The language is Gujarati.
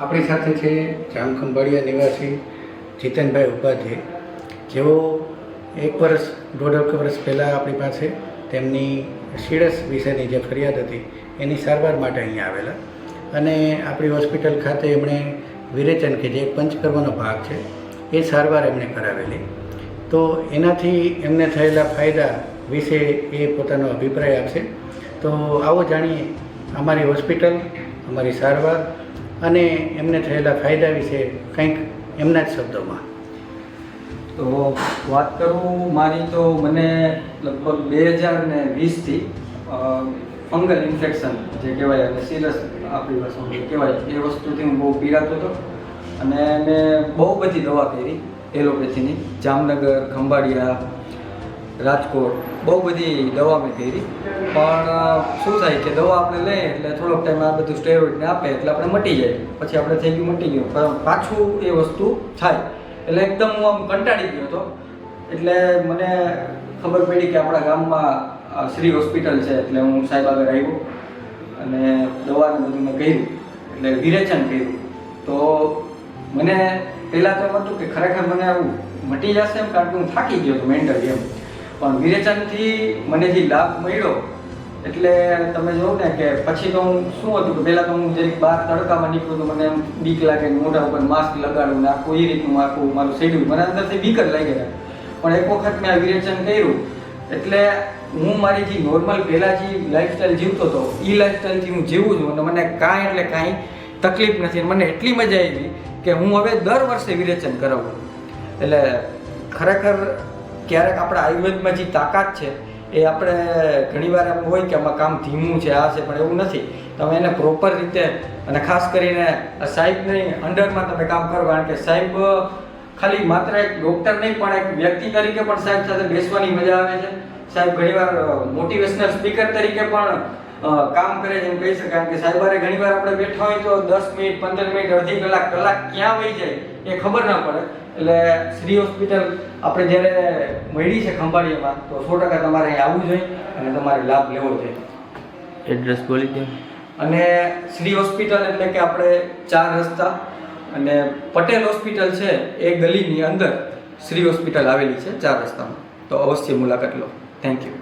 આપણી સાથે છે જામખંભાળિયા નિવાસી જીતનભાઈ ઉપાધ્યાય, જેઓ 1.5 વર્ષ પહેલાં આપણી પાસે તેમની સીડસ વિશેની જે ફરિયાદ હતી એની સારવાર માટે અહીંયા આવેલા અને આપણી હોસ્પિટલ ખાતે એમણે વિરેચન કે જે પંચકર્મનો ભાગ છે એ સારવાર એમણે કરાવેલી. તો એનાથી એમને થયેલા ફાયદા વિશે એ પોતાનો અભિપ્રાય આપશે. તો આવો જાણીએ અમારી હોસ્પિટલ, અમારી સારવાર અને એમને થયેલા ફાયદા વિશે કંઈક એમના જ શબ્દોમાં. તો વાત કરું મારી, તો મને લગભગ 2020થી ફંગલ ઇન્ફેક્શન જે કહેવાય અને સિરસ આપણી ભાષામાં કહેવાય એ વસ્તુથી હું બહુ પીડાતો હતો અને મેં બહુ બધી દવા કરી એલોપેથીની. જામનગર, ખંભાળિયા, રાજકોટ બહુ બધી દવા મેં કરી. પણ શું થાય કે દવા આપણે લઈએ એટલે થોડોક ટાઈમ આ બધું સ્ટેરોઇડને આપે એટલે આપણે મટી જાય, પછી આપણે થઈ ગયું મટી ગયું, પણ પાછું એ વસ્તુ થાય એટલે એકદમ હું આમ કંટાળી ગયો હતો. એટલે મને ખબર પડી કે આપણા ગામમાં શ્રી હોસ્પિટલ છે, એટલે હું સાહેબ આગળ આવ્યો અને દવાને બધું મેં કર્યું, એટલે વિરેચન કર્યું. તો મને પહેલાં તો એમ હતું કે ખરેખર મને આવું મટી જશે એમ, કારણ કે હું થાકી ગયો હતો મેન્ટલી એમ. પણ વિરેચનથી મને જે લાભ મળ્યો એટલે તમે જોવો ને કે પછી તો હું શું હતું કે પહેલાં તો હું જરીક બહાર તડકામાં નીકળું તો મને એમ બીક લાગે, મોઢા ઉપર માસ્ક લગાડવું ને આખું એ રીતનું આખું મારું શેડ્યુલ મને અંદરથી બીક જ લાગે. પણ એક વખત મેં આ વિરેચન કર્યું એટલે હું મારી જે નોર્મલ પહેલાં જે લાઈફસ્ટાઈલ જીવતો હતો એ લાઈફસ્ટાઈલથી હું જીવું છું અને મને કાંઈ એટલે કાંઈ તકલીફ નથી. મને એટલી મજા આવી કે હું હવે દર વર્ષે વિરેચન કરાવું. એટલે ખરેખર ક્યારેક આપણા આયુર્વેદમાં જે તાકાત છે એ આપણે ઘણીવાર એમ હોય કે આમાં કામ ધીમું છે, આ છે, પણ એવું નથી. તમે એને પ્રોપર રીતે અને ખાસ કરીને સાહેબની અંડરમાં તમે કામ કરો, કારણ કે સાહેબ ખાલી માત્ર એક ડૉક્ટર નહીં પણ એક વ્યક્તિ તરીકે પણ સાહેબ સાથે બેસવાની મજા આવે છે. સાહેબ ઘણીવાર મોટિવેશનલ સ્પીકર તરીકે પણ કામ કરે છે એમ કહી શકાય. કારણ કે સાહેબારે ઘણીવાર આપણે બેઠા હોય તો 10 મિનિટ, 15 મિનિટ, અડધી કલાક ક્યાં વહી જાય એ ખબર ના પડે. એટલે શ્રી હોસ્પિટલ આપણે જ્યારે મળી છે ખંભાળિયામાં, તો 100% તમારે અહીં આવવું જોઈએ અને તમારે લાભ લેવો જોઈએ. એડ્રેસ બોલી દો. અને શ્રી હોસ્પિટલ એટલે કે આપણે 4 રસ્તા અને પટેલ હોસ્પિટલ છે એ ગલીની અંદર શ્રી હોસ્પિટલ આવેલી છે 4 રસ્તામાં. તો અવશ્ય મુલાકાત લો. Thank you.